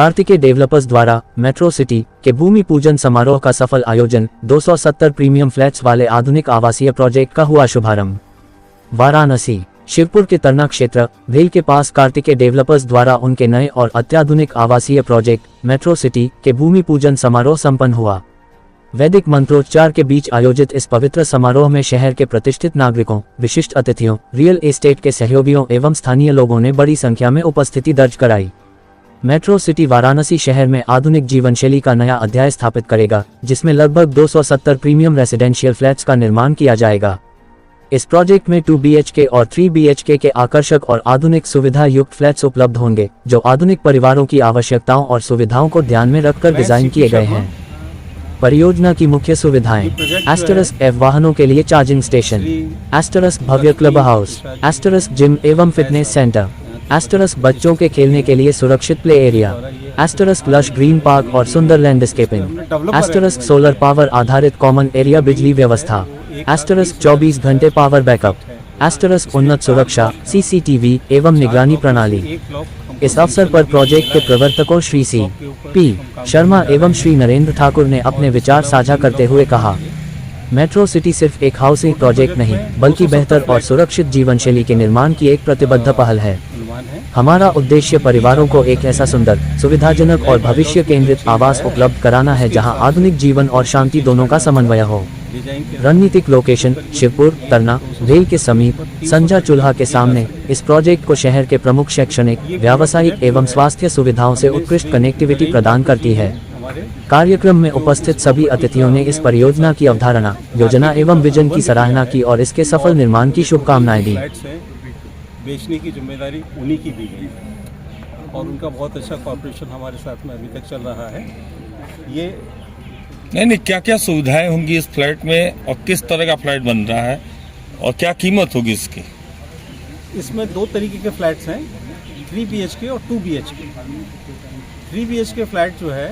Kartikeya developers द्वारा metro city के भूमि पूजन समारोह का सफल आयोजन। 270 प्रीमियम फ्लैट्स वाले आधुनिक आवासीय प्रोजेक्ट का हुआ शुभारंभ। वाराणसी शिवपुर के तरना क्षेत्र भेल के पास कार्तिकेय डेवलपर्स द्वारा उनके नए और अत्याधुनिक आवासीय प्रोजेक्ट मेट्रो सिटी के भूमि पूजन समारोह संपन्न हुआ। वैदिक मंत्रोच्चार के बीच आयोजित इस पवित्र समारोह में शहर के प्रतिष्ठित नागरिकों, विशिष्ट अतिथियों, रियल एस्टेट के सहयोगियों एवं स्थानीय लोगों ने बड़ी संख्या में उपस्थिति दर्ज कराई। मेट्रो सिटी वाराणसी शहर में आधुनिक जीवन शैली का नया अध्याय स्थापित करेगा, जिसमें लगभग 270 प्रीमियम रेसिडेंशियल फ्लैट्स का निर्माण किया जाएगा। इस प्रोजेक्ट में 2 BHK और 3 BHK के आकर्षक और आधुनिक सुविधा युक्त फ्लैट्स उपलब्ध होंगे, जो आधुनिक परिवारों की आवश्यकताओं और सुविधाओं को ध्यान में रखकर डिजाइन किए गए हैं। परियोजना की मुख्य सुविधाएं: *F वाहनों के लिए चार्जिंग स्टेशन, * भव्य क्लब हाउस, * जिम एवं फिटनेस सेंटर, * बच्चों के खेलने के लिए सुरक्षित play area, * lush green park और सुंदर लैंडस्केपिंग, * सोलर पावर आधारित कॉमन एरिया बिजली व्यवस्था, * 24 घंटे पावर बैकअप, * उन्नत सुरक्षा CCTV एवं निगरानी प्रणाली। इस अवसर पर प्रोजेक्ट के प्रवर्तकों श्री C.P. शर्मा एवं श्री नरेंद्र ठाकुर ने अपने विचार साझा करते हुए कहा, मेट्रो सिटी सिर्फ एक हाउसिंग प्रोजेक्ट नहीं, बल्कि बेहतर और सुरक्षित जीवन शैली के निर्माण की एक प्रतिबद्ध पहल है। हमारा उद्देश्य परिवारों को एक ऐसा सुंदर, सुविधाजनक और भविष्य केंद्रित आवास उपलब्ध कराना है जहां आधुनिक जीवन और शांति दोनों का समन्वय हो। रणनीतिक लोकेशन: शिवपुर, तरना, भेल के समीप, संजा चूल्हा के सामने। इस प्रोजेक्ट को शहर के प्रमुख शैक्षणिक, व्यावसायिक एवं स्वास्थ्य सुविधाओं से उत्कृष्ट कनेक्टिविटी प्रदान करती है। कार्यक्रम में उपस्थित सभी अतिथियों ने इस परियोजना की अवधारणा, योजना एवं विजन की सराहना की और इसके सफल निर्माण की शुभकामनाएं दी। बेचने की जिम्मेदारी उन्हीं की दी गई है और उनका बहुत अच्छा कॉर्पोरेशन हमारे साथ में अभी तक चल रहा है। ये नहीं, क्या क्या सुविधाएं होंगी इस फ्लैट में और किस तरह का फ्लैट बन रहा है और क्या कीमत होगी इसकी? इसमें 2 तरीके के फ्लैट्स हैं, 3 BHK और 2 BHK। 3 BHK फ्लैट जो है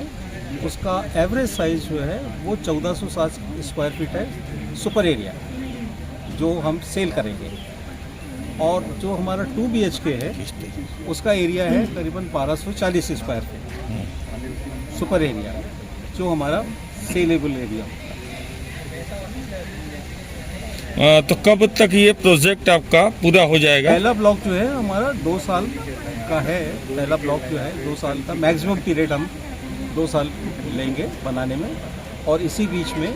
उसका एवरेज साइज जो है वो 1407 स्क्वायर फीट है, सुपर एरिया जो हम सेल करेंगे। और जो हमारा 2 BHK है उसका एरिया है करीबन 1240 स्क्वायर फीट सुपर एरिया, जो हमारा सेलेबल एरिया। तो कब तक ये प्रोजेक्ट आपका पूरा हो जाएगा? पहला ब्लॉक जो है हमारा 2 साल का है। पहला ब्लॉक जो है 2 साल का मैक्सिमम पीरियड हम 2 साल लेंगे बनाने में, और इसी बीच में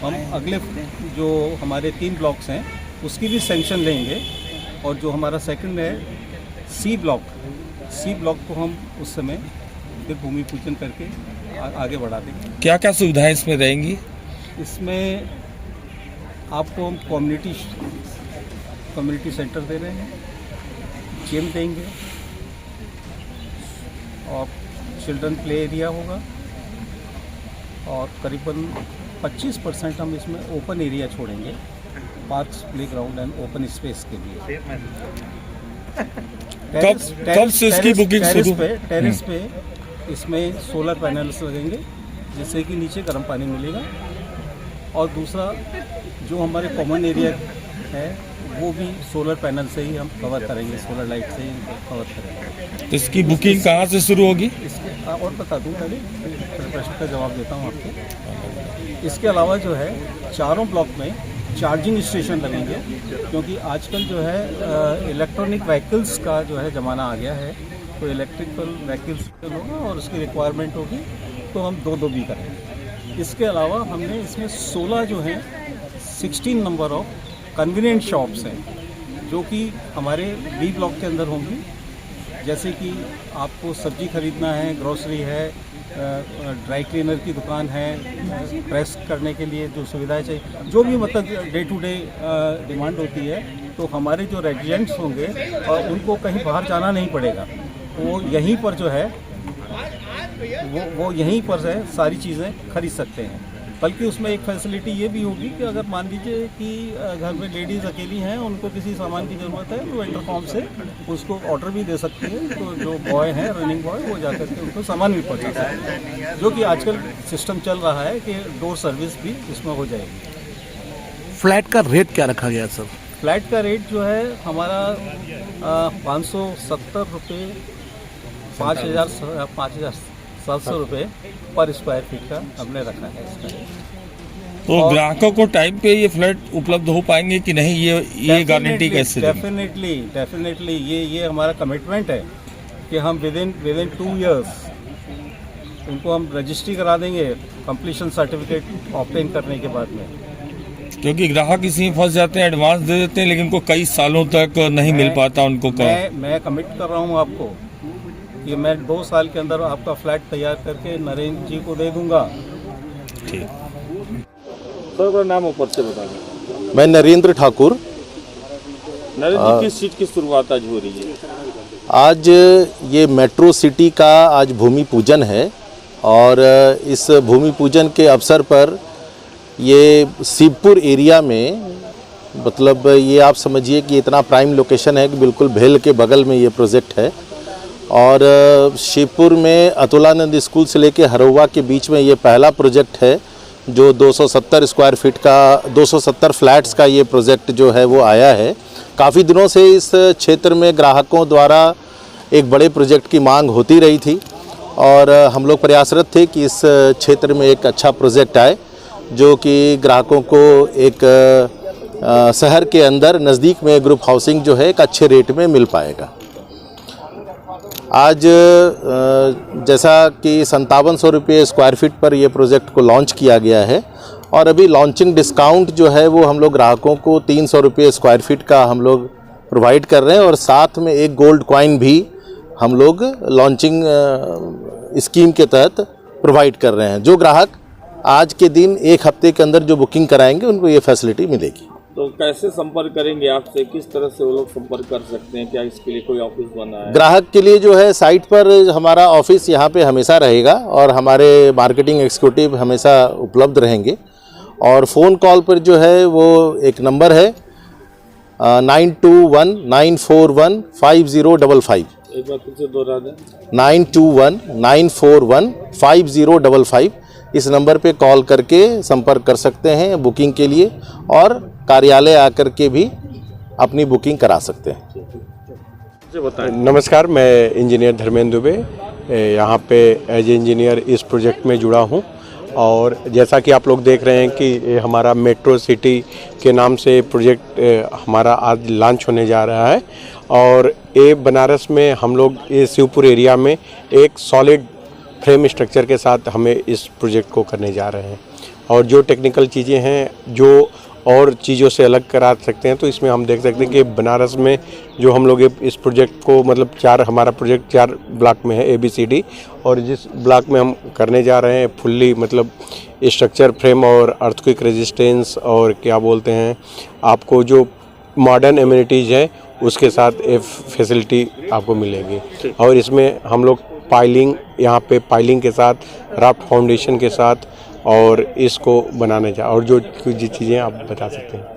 हम अगले जो हमारे 3 ब्लॉक्स हैं उसकी भी सैंक्शन लेंगे। और जो हमारा सेकंड है सी ब्लॉक को हम उस समय फिर भूमि पूजन करके आगे बढ़ा देंगे। क्या क्या सुविधाएं इसमें रहेंगी? इसमें आपको हम कम्युनिटी सेंटर दे रहे हैं, जिम देंगे और चिल्ड्रन प्ले एरिया होगा, और करीबन 25% हम इसमें ओपन एरिया छोड़ेंगे, parks, playground and open space के लिए। कब से इसकी बुकिंग शुरू? टेरेस पे इसमें सोलर पैनल्स लगेंगे जिससे कि नीचे गर्म पानी मिलेगा। और दूसरा जो हमारे कॉमन एरिया है वो भी सोलर पैनल से ही हम कवर करेंगे, सोलर लाइट से ही कवर करेंगे। इसकी बुकिंग कहाँ से शुरू होगी? इसके और बता दूँ, पहले प्रश्न का जवाब देता हूँ आपको। इसके अलावा जो है चारों ब्लॉक में चार्जिंग स्टेशन लगेंगे, क्योंकि आजकल जो है इलेक्ट्रॉनिक व्हीकल्स का जो है ज़माना आ गया है, तो इलेक्ट्रिकल व्हीकल्स होगा और उसकी रिक्वायरमेंट होगी, तो हम 2 भी करेंगे। इसके अलावा हमने इसमें 16 जो हैं 16 नंबर ऑफ कन्वीनियंट शॉप्स हैं जो कि हमारे B ब्लॉक के अंदर होंगी। जैसे कि आपको सब्जी खरीदना है, ग्रोसरी है, ड्राई क्लीनर की दुकान है, प्रेस करने के लिए जो सुविधाएं चाहिए, जो भी मतलब डे टू डे डिमांड होती है, तो हमारे जो रेजिडेंट्स होंगे और उनको कहीं बाहर जाना नहीं पड़ेगा, वो यहीं पर जो है वो यहीं पर है सारी चीज़ें खरीद सकते हैं। बल्कि उसमें एक फैसिलिटी ये भी होगी कि अगर मान लीजिए कि घर में लेडीज़ अकेली हैं, उनको किसी सामान की ज़रूरत है, तो इंटरकॉम से उसको ऑर्डर भी दे सकती है, तो जो बॉय हैं, रनिंग बॉय, वो जाकर के उनको सामान भी पहुंचा सकते हैं, जो कि आजकल सिस्टम चल रहा है कि डोर सर्विस भी इसमें हो जाएगी। फ्लैट का रेट क्या रखा गया सर? फ्लैट का रेट जो है हमारा 570 रुपये 5,700 रुपये पर स्क्वायर फीट का हमने रखा है इसका। तो ग्राहकों को टाइम पे ये फ्लैट उपलब्ध हो पाएंगे कि नहीं, ये गारंटी कैसे देंगे? डेफिनेटली ये हमारा कमिटमेंट है कि हम विद इन 2 इयर्स उनको हम रजिस्ट्री करा देंगे कंप्लीशन सर्टिफिकेट ऑब्टेन करने के बाद में। क्योंकि ग्राहक इसी में फंस जाते हैं, एडवांस दे देते हैं लेकिन उनको कई सालों तक नहीं मिल पाता उनको। मैं कमिट कर रहा हूँ आपको कि मैं 2 साल के अंदर आपका फ्लैट तैयार करके नरेंद्र जी को दे दूंगा। ठीक सर, नाम ऊपर से बता दें। मैं नरेंद्र ठाकुर। नरेंद्र जी, किस चीज़ की शुरुआत आज हो रही है? आज ये मेट्रो सिटी का आज भूमि पूजन है और इस भूमि पूजन के अवसर पर ये शिवपुर एरिया में, मतलब ये आप समझिए कि इतना प्राइम लोकेशन है कि बिल्कुल भेल के बगल में ये प्रोजेक्ट है। और शिवपुर में अतुलानंद स्कूल से लेके हरौवा के बीच में ये पहला प्रोजेक्ट है जो 270 स्क्वायर फीट का 270 फ्लैट्स का ये प्रोजेक्ट जो है वो आया है। काफ़ी दिनों से इस क्षेत्र में ग्राहकों द्वारा एक बड़े प्रोजेक्ट की मांग होती रही थी और हम लोग प्रयासरत थे कि इस क्षेत्र में एक अच्छा प्रोजेक्ट आए जो कि ग्राहकों को एक शहर के अंदर नज़दीक में ग्रुप हाउसिंग जो है एक अच्छे रेट में मिल पाएगा। आज जैसा कि 5700 रुपये स्क्वायर फीट पर ये प्रोजेक्ट को लॉन्च किया गया है और अभी लॉन्चिंग डिस्काउंट जो है वो हम लोग ग्राहकों को 300 रुपये स्क्वायर फीट का हम लोग प्रोवाइड कर रहे हैं और साथ में एक गोल्ड कॉइन भी हम लोग लॉन्चिंग स्कीम के तहत प्रोवाइड कर रहे हैं। जो ग्राहक आज के दिन 1 हफ्ते के अंदर जो बुकिंग कराएंगे उनको ये फैसिलिटी मिलेगी। तो कैसे संपर्क करेंगे आपसे, किस तरह से वो लोग संपर्क कर सकते हैं? क्या इसके लिए कोई ऑफिस बना है? ग्राहक के लिए जो है साइट पर हमारा ऑफिस यहाँ पे हमेशा रहेगा और हमारे मार्केटिंग एग्जीक्यूटिव हमेशा उपलब्ध रहेंगे। और फ़ोन कॉल पर जो है वो एक नंबर है 9219415055। एक बार फिर से दोहरा दें। 9219415055। इस नंबर पे कॉल करके संपर्क कर सकते हैं बुकिंग के लिए और कार्यालय आकर के भी अपनी बुकिंग करा सकते हैं। नमस्कार, मैं इंजीनियर धर्मेंद्र दुबे यहाँ पे एज इंजीनियर इस प्रोजेक्ट में जुड़ा हूँ और जैसा कि आप लोग देख रहे हैं कि ये हमारा मेट्रो सिटी के नाम से प्रोजेक्ट हमारा आज लॉन्च होने जा रहा है और ये बनारस में हम लोग ये शिवपुर एरिया में एक सॉलिड फ्रेम स्ट्रक्चर के साथ हमें इस प्रोजेक्ट को करने जा रहे हैं और जो टेक्निकल चीज़ें हैं जो और चीज़ों से अलग करा सकते हैं। तो इसमें हम देख सकते हैं कि बनारस में जो हम लोग इस प्रोजेक्ट को मतलब हमारा प्रोजेक्ट 4 ब्लॉक में है ABCD और जिस ब्लॉक में हम करने जा रहे हैं फुल्ली मतलब स्ट्रक्चर फ्रेम और अर्थक्वेक रेजिस्टेंस और क्या बोलते हैं आपको जो मॉडर्न एमिनिटीज़ है उसके साथ एक फैसिलिटी आपको मिलेगी। और इसमें हम लोग पाइलिंग यहाँ पे पाइलिंग के साथ राफ्ट फाउंडेशन के साथ और इसको बनाने जा और जो चीज़ें आप बता सकते हैं।